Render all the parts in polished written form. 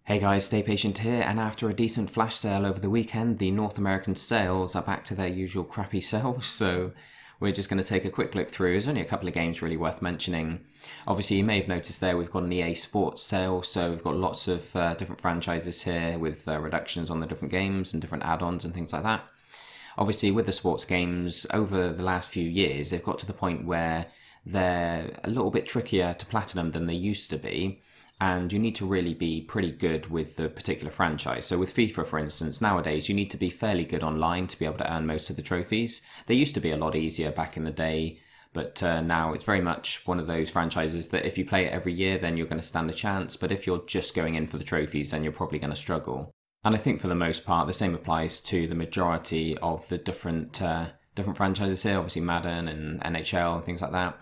Hey guys, Stay Patient here, and after a decent flash sale over the weekend, the North American sales are back to their usual crappy sales, so we're just going to take a quick look through. There's only a couple of games really worth mentioning. Obviously, you may have noticed there we've got an EA Sports sale, so we've got lots of different franchises here with reductions on the different games and different add-ons and things like that. Obviously, with the sports games, over the last few years, they've got to the point where they're a little bit trickier to platinum than they used to be. And you need to really be pretty good with the particular franchise. So with FIFA, for instance, nowadays you need to be fairly good online to be able to earn most of the trophies. They used to be a lot easier back in the day, but now it's very much one of those franchises that if you play it every year, then you're going to stand a chance. But if you're just going in for the trophies, then you're probably going to struggle. And I think for the most part, the same applies to the majority of the different franchises here, obviously Madden and NHL and things like that.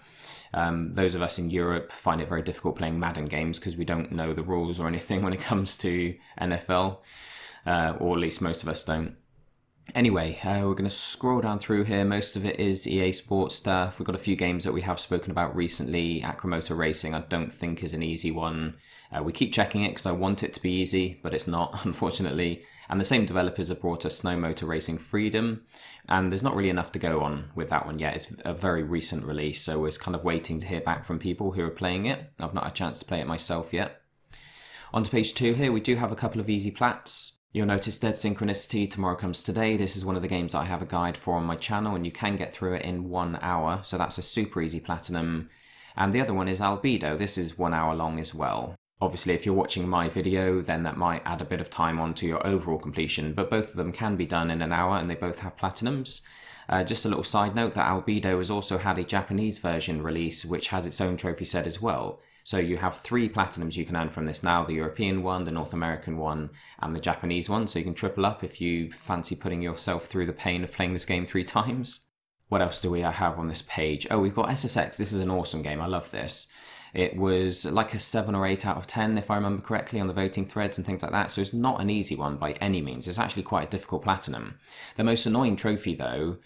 Those of us in Europe find it very difficult playing Madden games because we don't know the rules or anything when it comes to NFL, or at least most of us don't. Anyway, we're going to scroll down through here. Most of it is EA Sports stuff. We've got a few games that we have spoken about recently. Acromotor Racing I don't think is an easy one. We keep checking it because I want it to be easy, but it's not, unfortunately. And the same developers have brought us Snow Motor Racing Freedom, and there's not really enough to go on with that one yet. It's a very recent release, so we're kind of waiting to hear back from people who are playing it. I've not had a chance to play it myself yet. On to page 2 here, we do have a couple of easy plats. You'll notice Dead Synchronicity, Tomorrow Comes Today. This is one of the games that I have a guide for on my channel, and you can get through it in 1 hour, so that's a super easy platinum. And the other one is Albedo. This is 1 hour long as well. Obviously, if you're watching my video, then that might add a bit of time onto your overall completion, but both of them can be done in an hour, and they both have platinums. Just a little side note that Albedo has also had a Japanese version release, which has its own trophy set as well. So you have 3 platinums you can earn from this now, the European one, the North American one, and the Japanese one, so you can triple up if you fancy putting yourself through the pain of playing this game 3 times. What else do we have on this page? Oh, we've got SSX. This is an awesome game. I love this. It was like a 7 or 8 out of 10, if I remember correctly, on the voting threads and things like that, so it's not an easy one by any means. It's actually quite a difficult platinum. The most annoying trophy, though,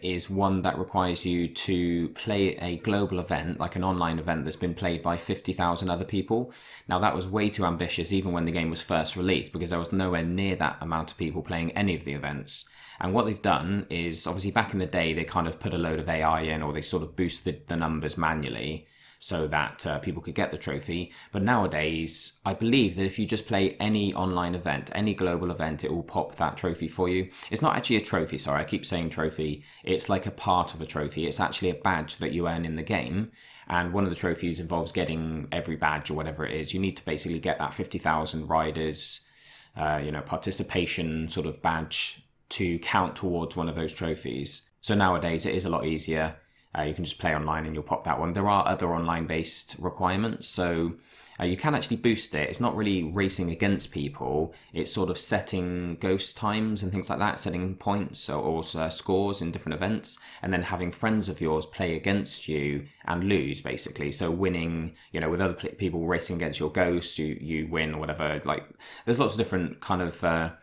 is one that requires you to play a global event, like an online event that's been played by 50,000 other people. Now, that was way too ambitious even when the game was first released, because there was nowhere near that amount of people playing any of the events. And what they've done is, obviously back in the day, they kind of put a load of AI in, or they sort of boosted the numbers manually so that people could get the trophy. But nowadays, I believe that if you just play any online event, any global event, it will pop that trophy for you. It's not actually a trophy, sorry, I keep saying trophy. It's like a part of a trophy. It's actually a badge that you earn in the game. And one of the trophies involves getting every badge or whatever it is. You need to basically get that 50,000 riders, participation sort of badge to count towards one of those trophies. So nowadays, it is a lot easier. You can just play online and you'll pop that one. There are other online-based requirements, so you can actually boost it. It's not really racing against people. It's sort of setting ghost times and things like that, setting points or scores in different events, and then having friends of yours play against you and lose, basically. So winning, with other people racing against your ghost, you win or whatever. Like, there's lots of different kind of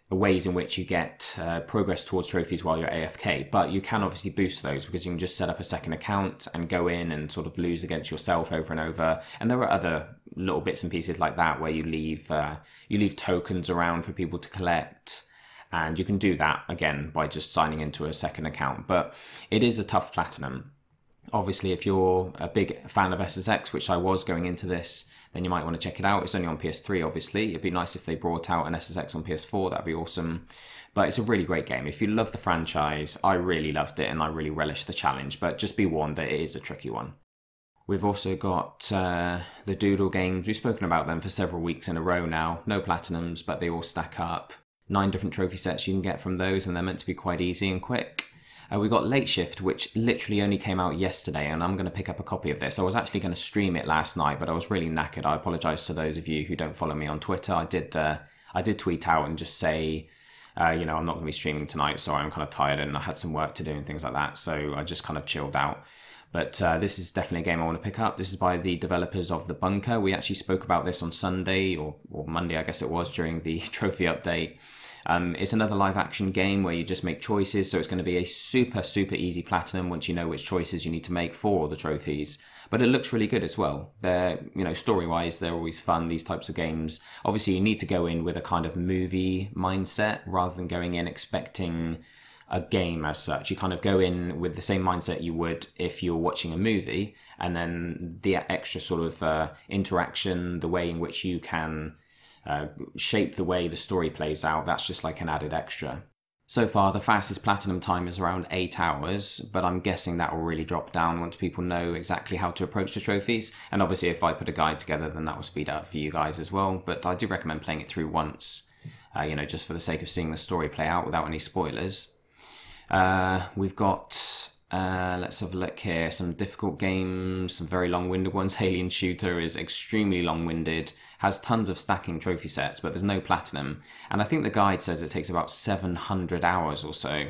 ways in which you get progress towards trophies while you're AFK, but you can obviously boost those because you can just set up a second account and go in and sort of lose against yourself over and over. And there are other little bits and pieces like that where you leave tokens around for people to collect, and you can do that again by just signing into a second account. But it is a tough platinum. Obviously, if you're a big fan of SSX, which I was going into this, then you might want to check it out. It's only on PS3, obviously. It'd be nice if they brought out an SSX on PS4. That'd be awesome. But it's a really great game. If you love the franchise, I really loved it and I really relish the challenge. But just be warned that it is a tricky one. We've also got the Doodle games. We've spoken about them for several weeks in a row now. No platinums, but they all stack up. 9 different trophy sets you can get from those, and they're meant to be quite easy and quick. We got Late Shift, which literally only came out yesterday, and I'm going to pick up a copy of this. I was actually going to stream it last night, but I was really knackered. I apologise to those of you who don't follow me on Twitter. I did tweet out and just say, I'm not going to be streaming tonight, sorry, I'm kind of tired and I had some work to do and things like that, so I just kind of chilled out. But this is definitely a game I want to pick up. This is by the developers of The Bunker. We actually spoke about this on Sunday, or Monday, I guess it was, during the trophy update. It's another live action game where you just make choices, so it's going to be a super, super easy platinum once you know which choices you need to make for all the trophies. But it looks really good as well. They're, story-wise, they're always fun, these types of games. Obviously, you need to go in with a kind of movie mindset rather than going in expecting a game as such. You kind of go in with the same mindset you would if you're watching a movie, and then the extra sort of interaction, the way in which you can shape the way the story plays out, that's just like an added extra. So far, the fastest platinum time is around 8 hours, but I'm guessing that will really drop down once people know exactly how to approach the trophies. And obviously, if I put a guide together, then that will speed up for you guys as well. But I do recommend playing it through once, just for the sake of seeing the story play out without any spoilers. We've got, let's have a look here, some difficult games, some very long-winded ones. Alien Shooter is extremely long-winded, has tons of stacking trophy sets, but there's no platinum. And I think the guide says it takes about 700 hours or so.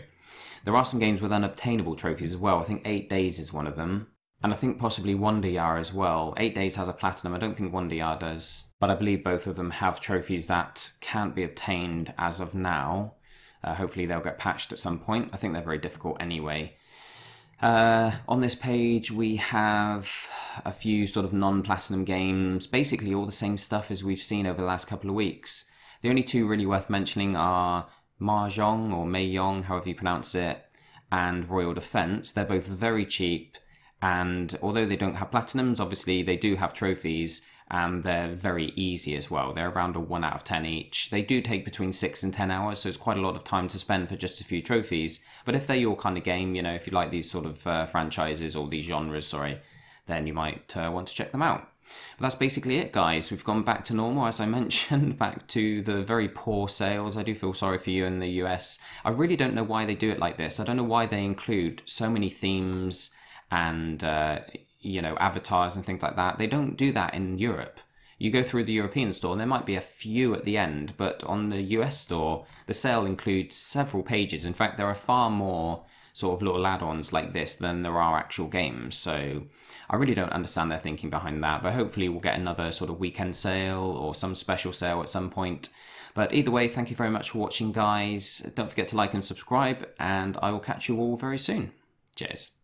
There are some games with unobtainable trophies as well. I think 8 Days is one of them. And I think possibly Wonder Yar as well. 8 Days has a platinum, I don't think Wonder Yar does. But I believe both of them have trophies that can't be obtained as of now. Hopefully they'll get patched at some point. I think they're very difficult anyway. On this page we have a few sort of non-platinum games, basically all the same stuff as we've seen over the last couple of weeks. The only two really worth mentioning are Mahjong, or Mahjong, however you pronounce it, and Royal Defense. They're both very cheap, and although they don't have platinums, obviously they do have trophies, and they're very easy as well. They're around a 1 out of 10 each. They do take between 6 and 10 hours, so it's quite a lot of time to spend for just a few trophies. But if they're your kind of game, if you like these sort of franchises, or these genres, then you might want to check them out. But that's basically it, guys. We've gone back to normal, as I mentioned, back to the very poor sales. I do feel sorry for you in the US. I really don't know why they do it like this. I don't know why they include so many themes and avatars and things like that. They don't do that in Europe. You go through the European store and there might be a few at the end, but on the US store, the sale includes several pages. In fact, there are far more sort of little add-ons like this than there are actual games. So I really don't understand their thinking behind that, but hopefully we'll get another sort of weekend sale or some special sale at some point. But either way, thank you very much for watching, guys. Don't forget to like and subscribe, and I will catch you all very soon. Cheers.